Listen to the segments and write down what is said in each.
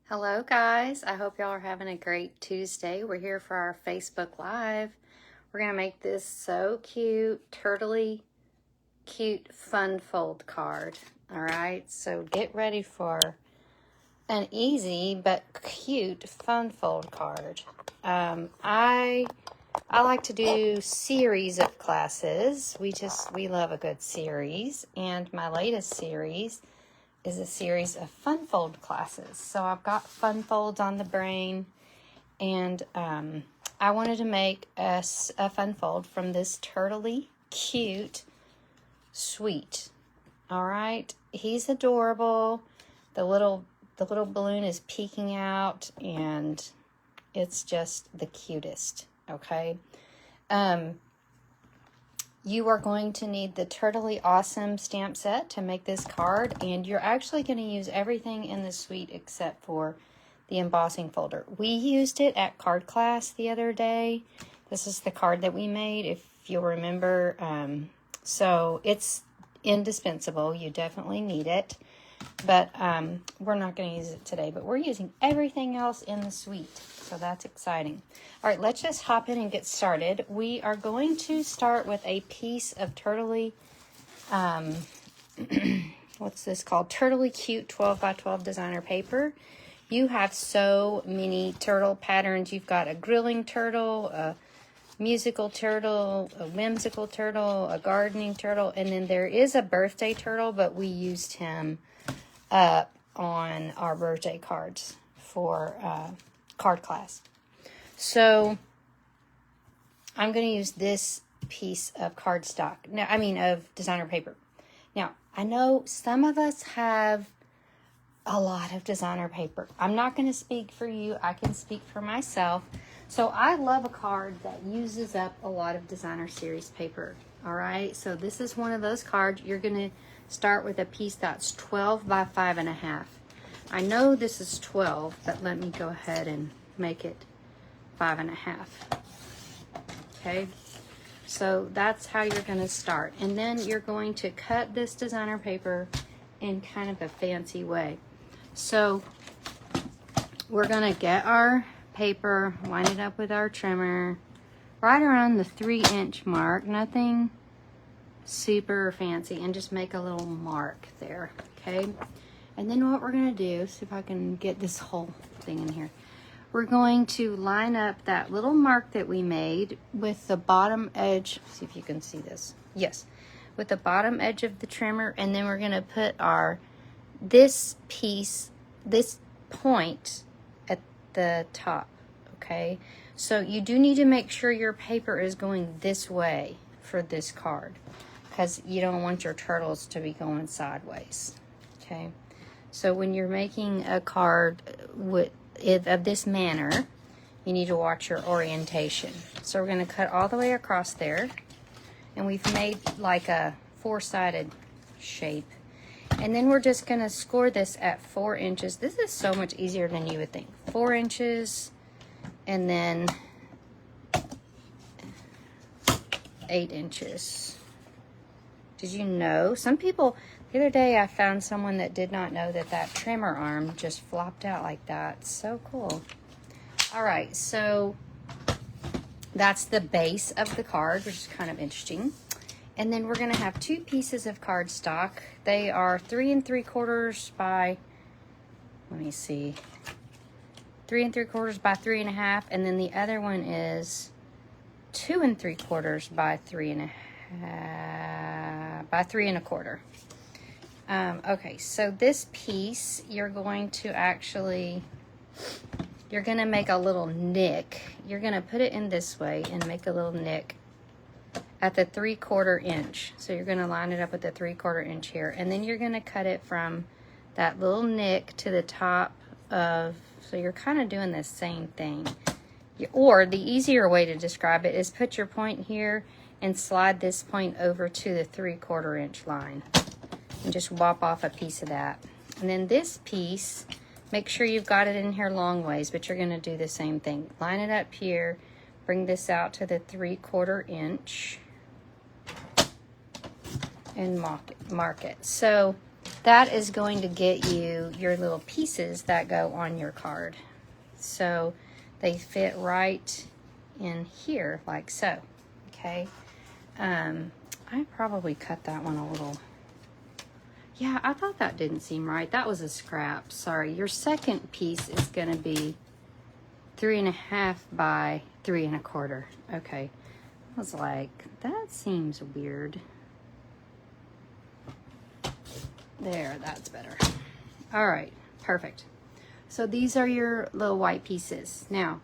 Hello guys, I hope y'all are having a great Tuesday. We're here for our Facebook Live. We're going to make this so cute, turtly cute fun fold card. Alright, so get ready for an easy but cute fun fold card. I like to do series of classes. We love a good series, and my latest series is a series of fun fold classes. So I've got fun folds on the brain, and I wanted to make a fun fold from this turtly cute sweet. All right, he's adorable. The little balloon is peeking out, and it's just the cutest. Okay. You are going to need the Turtly Awesome stamp set to make this card, and you're actually going to use everything in the suite except for the embossing folder. We used it at card class the other day. This is the card that we made, if you'll remember. So it's indispensable. You definitely need it, but we're not going to use it today, but we're using everything else in the suite, so that's exciting. All right, let's just hop in and get started. We are going to start with a piece of turtly, what's this called? Turtly Cute 12 by 12 designer paper. You have so many turtle patterns. You've got a grilling turtle, a musical turtle, a whimsical turtle, a gardening turtle, and then there is a birthday turtle, but we used him up on our birthday cards for card class. So I'm going to use this piece of cardstock. Now, of designer paper. Now, I know some of us have a lot of designer paper. I'm not going to speak for you. I can speak for myself. So I love a card that uses up a lot of designer series paper. All right. So this is one of those cards. You're going to start with a piece that's 12 by 5.5. I know this is 12, but let me go ahead and make it 5.5. Okay, so that's how you're going to start, and then you're going to cut this designer paper in kind of a fancy way. So we're going to get our paper, line it up with our trimmer right around the 3-inch mark, nothing super fancy, and just make a little mark there. Okay, and then what we're going to do, see if I can get this whole thing in here. We're going to line up that little mark that we made with the bottom edge. See if you can see this. Yes, with the bottom edge of the trimmer, and then we're going to put this point at the top. Okay, so you do need to make sure your paper is going this way for this card, because you don't want your turtles to be going sideways. Okay, so when you're making a card of this manner, you need to watch your orientation. So we're going to cut all the way across there, and we've made like a 4-sided shape, and then we're just going to score this at 4 inches. This is so much easier than you would think. 4 inches, and then 8 inches. Did you know, some people, the other day I found someone that did not know that trimmer arm just flopped out like that. So cool. All right, so that's the base of the card, which is kind of interesting. And then we're going to have 2 pieces of cardstock. They are 3 3/4 by, let me see, 3 3/4 by 3.5, and then the other one is 2 3/4 by 3.5. By 3 1/4. Okay, so this piece, you're going to make a little nick. You're going to put it in this way and make a little nick at the 3/4 inch. So you're going to line it up with the 3/4 inch here, and then you're going to cut it from that little nick to the top of, so you're kind of doing the same thing. Or the easier way to describe it is put your point here and slide this point over to the 3/4 inch line, and just whop off a piece of that. And then this piece, make sure you've got it in here long ways, but you're going to do the same thing. Line it up here, bring this out to the 3/4 inch, and mark it. So that is going to get you your little pieces that go on your card. So they fit right in here like so, okay? I probably cut that one a little. Yeah, I thought that didn't seem right. That was a scrap, sorry. Your second piece is gonna be 3.5 by 3.25. Okay, I was like, that seems weird. There, that's better. All right, perfect. So these are your little white pieces. Now,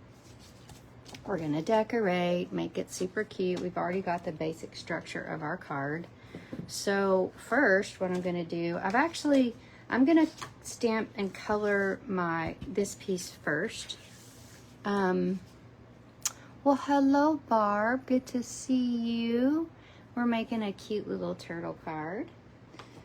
we're gonna decorate, make it super cute. We've already got the basic structure of our card. So first, what I'm gonna do, I'm gonna stamp and color this piece first. Well, hello, Barb, good to see you. We're making a cute little turtle card.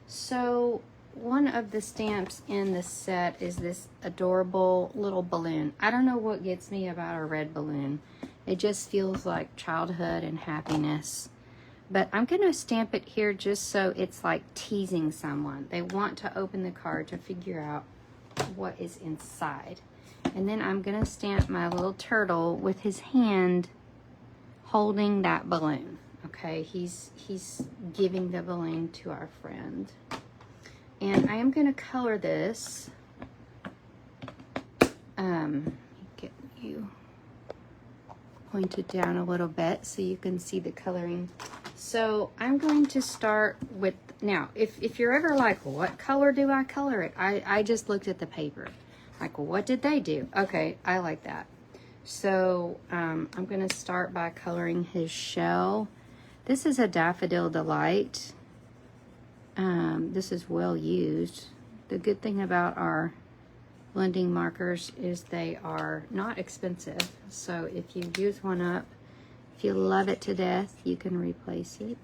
So one of the stamps in the set is this adorable little balloon. I don't know what gets me about a red balloon. It just feels like childhood and happiness. But I'm going to stamp it here just so it's like teasing someone. They want to open the card to figure out what is inside. And then I'm going to stamp my little turtle with his hand holding that balloon. Okay, he's giving the balloon to our friend. And I am going to color this. Get you pointed down a little bit so you can see the coloring. So I'm going to start with, now, if you're ever like, well, what color do I color it? I just looked at the paper. Like, well, what did they do? Okay, I like that. So I'm going to start by coloring his shell. This is a Daffodil Delight. This is well used. The good thing about our blending markers is they are not expensive. So if you use one up, if you love it to death, you can replace it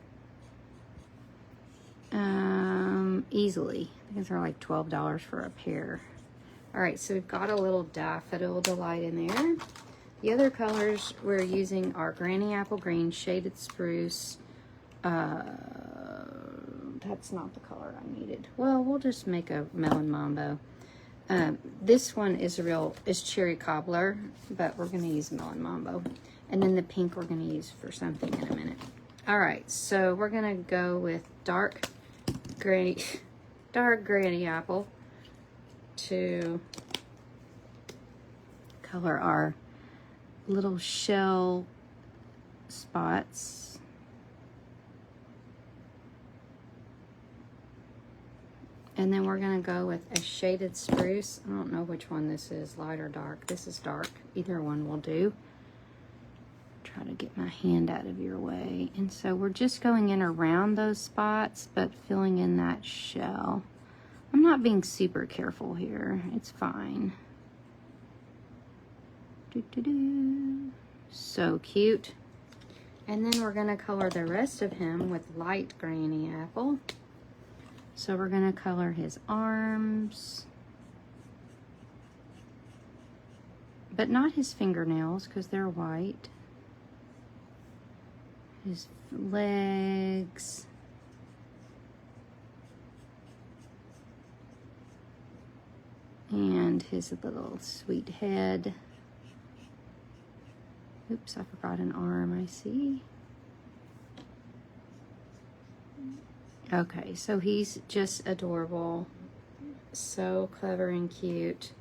easily. I think they're like $12 for a pair. All right, so we've got a little Daffodil Delight in there. The other colors we're using are Granny Apple Green, Shaded Spruce. That's not the color I needed. Well, we'll just make a Melon Mambo. This one is Cherry Cobbler, but we're going to use Melon Mambo. And then the pink we're going to use for something in a minute. All right, so we're going to go with dark Granny Apple to color our little shell spots. And then we're going to go with a Shaded Spruce. I don't know which one this is, light or dark. This is dark. Either one will do. Try to get my hand out of your way. And so we're just going in around those spots, but filling in that shell. I'm not being super careful here. It's fine. So cute. And then we're going to color the rest of him with light Granny Apple. So we're going to color his arms, but not his fingernails because they're white. His legs. And his little sweet head. Oops, I forgot an arm, I see. Okay, so he's just adorable. So clever and cute.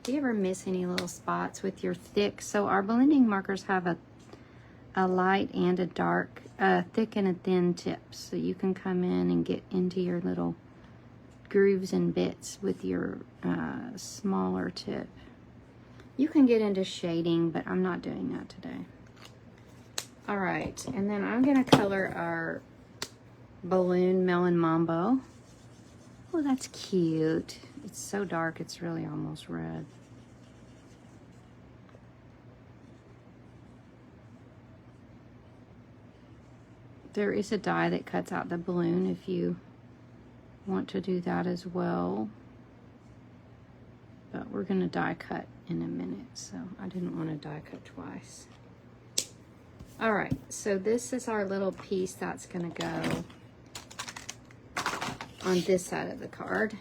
Do you ever miss any little spots with your thick? So our blending markers have a light and a dark, thick and a thin tip. So you can come in and get into your little grooves and bits with your smaller tip. You can get into shading, but I'm not doing that today. All right, and then I'm gonna color our balloon Melon Mambo. Oh, that's cute. It's so dark, it's really almost red. There is a die that cuts out the balloon if you want to do that as well. But we're gonna die cut in a minute, so I didn't want to die cut twice. All right, so this is our little piece that's gonna go on this side of the card.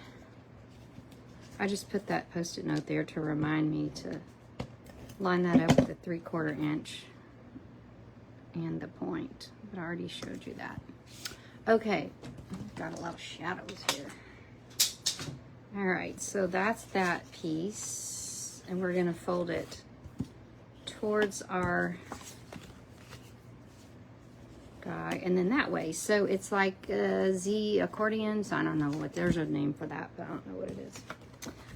I just put that Post-it note there to remind me to line that up with the 3/4 inch and the point, but I already showed you that. Okay, got a lot of shadows here. All right, so that's that piece, and we're gonna fold it towards our guy, and then that way. So it's like Z accordions. I don't know what, there's a name for that, but I don't know what it is.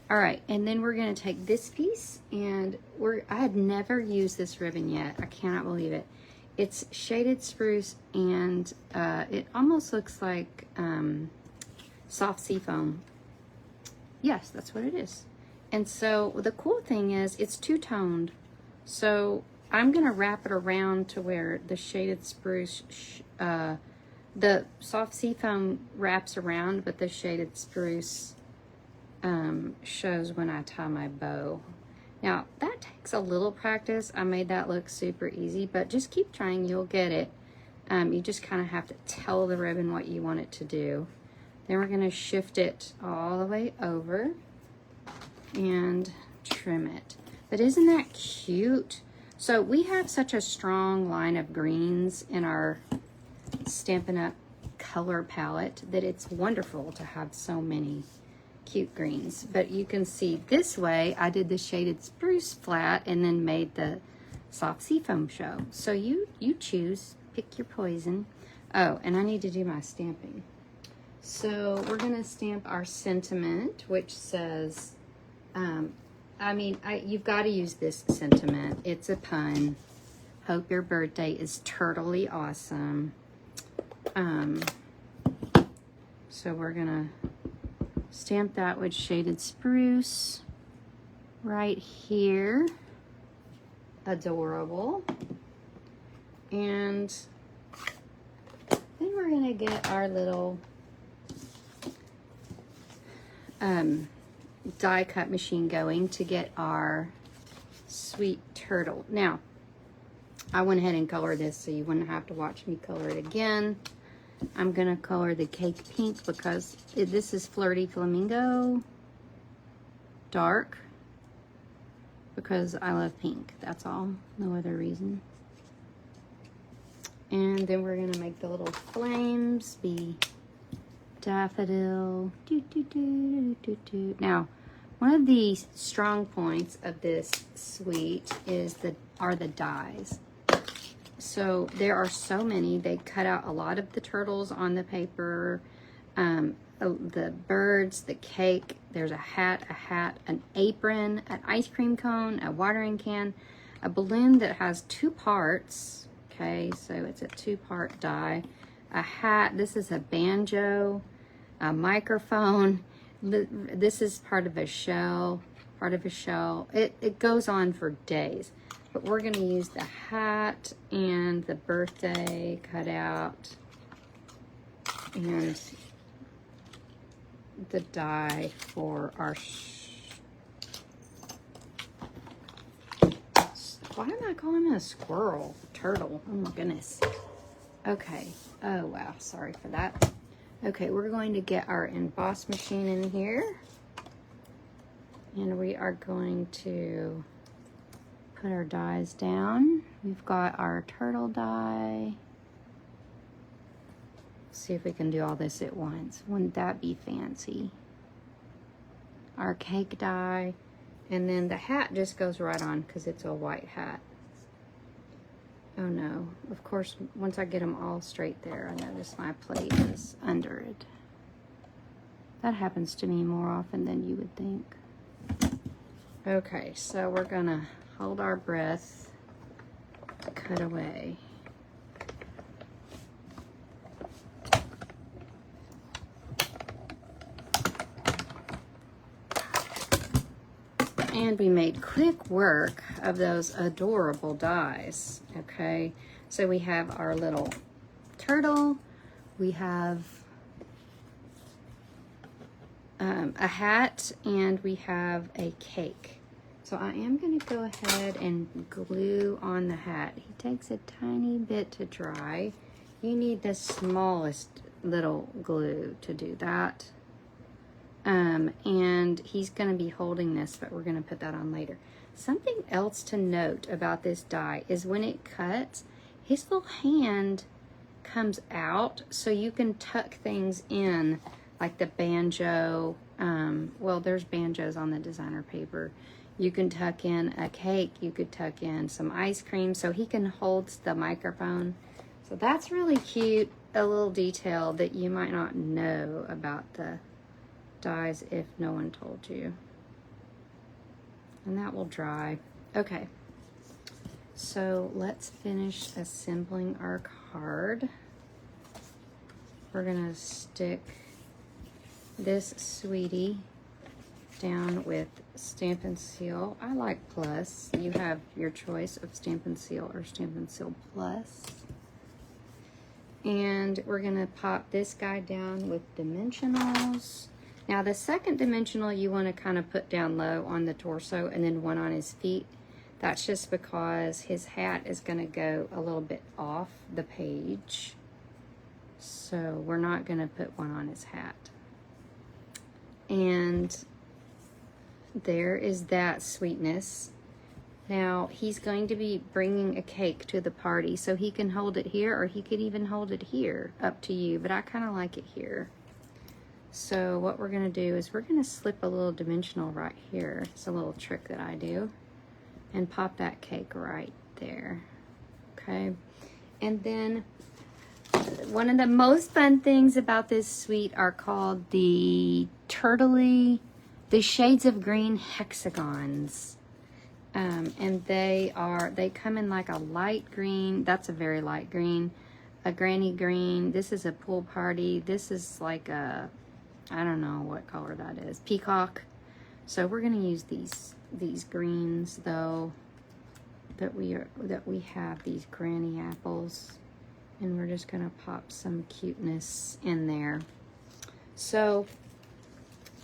All right, and then we're gonna take this piece, and I had never used this ribbon yet. I cannot believe it. It's shaded spruce, and it almost looks like soft seafoam. Yes, that's what it is. And so the cool thing is it's two-toned. So I'm gonna wrap it around to where the shaded spruce, the soft seafoam wraps around, but the shaded spruce shows when I tie my bow. Now that takes a little practice. I made that look super easy, but just keep trying, you'll get it. You just kind of have to tell the ribbon what you want it to do. Then we're gonna shift it all the way over and trim it. But isn't that cute? So we have such a strong line of greens in our Stampin' Up! Color palette that it's wonderful to have so many cute greens. But you can see this way, I did the shaded spruce flat and then made the soft seafoam show. So you choose, pick your poison. Oh, and I need to do my stamping. So we're gonna stamp our sentiment, which says, you've got to use this sentiment. It's a pun. Hope your birthday is turtly awesome. So we're gonna stamp that with shaded spruce right here. Adorable. And then we're gonna get our little die cut machine going to get our sweet turtle. Now, I went ahead and colored this so you wouldn't have to watch me color it again. I'm gonna color the cake pink because this is Flirty Flamingo dark because I love pink. That's all, no other reason. And then we're gonna make the little flames be daffodil. Doo, doo, doo, doo, doo. Now, one of the strong points of this suite are the dies. So there are so many. They cut out a lot of the turtles on the paper, the birds, the cake. There's a hat, an apron, an ice cream cone, a watering can, a balloon that has 2 parts. Okay, so it's a 2-part die. A hat. This is a banjo, a microphone. This is part of a shell. It goes on for days. But we're going to use the hat and the birthday cutout and the die for our... Why am I calling it a squirrel? Turtle. Oh my goodness. Okay. Oh wow. Sorry for that. Okay, we're going to get our emboss machine in here. And we are going to put our dies down. We've got our turtle die. Let's see if we can do all this at once. Wouldn't that be fancy? Our cake die. And then the hat just goes right on because it's a white hat. Oh no. Of course, once I get them all straight there, I notice my plate is under it. That happens to me more often than you would think. Okay, so we're gonna hold our breath, cut away. And we made quick work of those adorable dies, okay? So we have our little turtle, we have a hat, and we have a cake. So I am gonna go ahead and glue on the hat. He takes a tiny bit to dry. You need the smallest little glue to do that. And he's going to be holding this, but we're going to put that on later. Something else to note about this die is when it cuts, his little hand comes out, so you can tuck things in, like the banjo. Well, there's banjos on the designer paper. You can tuck in a cake, you could tuck in some ice cream, so he can hold the microphone. So that's really cute, a little detail that you might not know about the dies if no one told you. And that will dry. Okay, so let's finish assembling our card. We're gonna stick this sweetie down with Stampin' Seal. I like Plus. You have your choice of Stampin' Seal or Stampin' Seal Plus. And we're gonna pop this guy down with dimensionals. Now the second dimensional you want to kind of put down low on the torso and then one on his feet. That's just because his hat is going to go a little bit off the page. So we're not going to put one on his hat. And there is that sweetness. Now he's going to be bringing a cake to the party, so he can hold it here or he could even hold it here, up to you, but I kind of like it here. So what we're going to do is we're going to slip a little dimensional right here. It's a little trick that I do. And pop that cake right there. Okay. And then one of the most fun things about this suite are called the Shades of Green hexagons. And they come in like a light green. That's a very light green. A granny green. This is a pool party. This is like a, I don't know what color that is. Peacock. So we're going to use these greens though, that we have these granny apples, and we're just going to pop some cuteness in there. So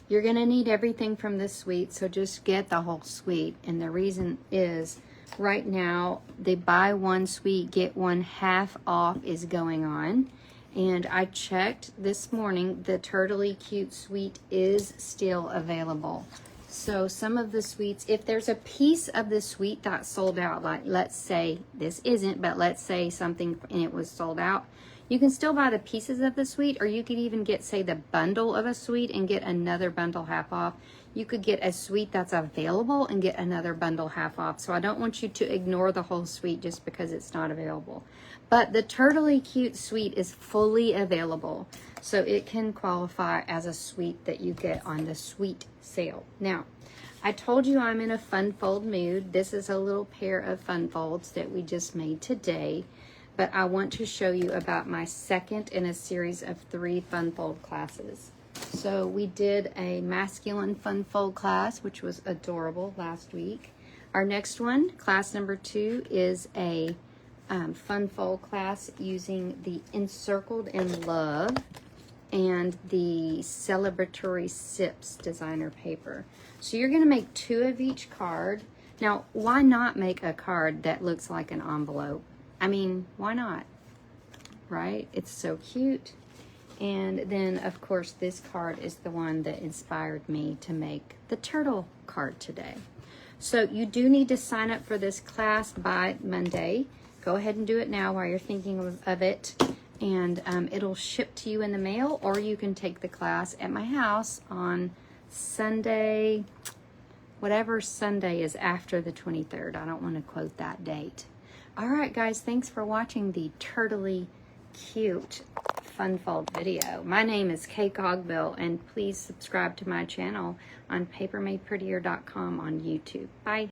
you're going to need everything from this suite, so just get the whole suite. And the reason is right now the buy one suite get one half off is going on. And I checked this morning, the Turtley Cute suite is still available. So some of the suites, if there's a piece of the suite that's sold out, like let's say this isn't, but let's say something and it was sold out, you can still buy the pieces of the suite, or you could even get, say, the bundle of a suite and get another bundle half off. You could get a suite that's available and get another bundle half off. So I don't want you to ignore the whole suite just because it's not available. But the Turtley Cute suite is fully available. So it can qualify as a suite that you get on the suite sale. Now, I told you I'm in a fun fold mood. This is a little pair of fun folds that we just made today. But I want to show you about my second in a series of 3 fun fold classes. So we did a masculine fun fold class, which was adorable last week. Our next one, class number 2, is a fun fold class using the Encircled in Love and the Celebratory Sips designer paper. So you're going to make 2 of each card. Now, why not make a card that looks like an envelope? I mean, why not? Right? It's so cute. And then, of course, this card is the one that inspired me to make the turtle card today. So you do need to sign up for this class by Monday. Go ahead and do it now while you're thinking of it. And it'll ship to you in the mail, or you can take the class at my house on Sunday, whatever Sunday is after the 23rd. I don't want to quote that date. All right, guys, thanks for watching the Turtley Cute Fun Fold video. My name is Cogbill, and please subscribe to my channel on papermadeprettier.com on YouTube. Bye.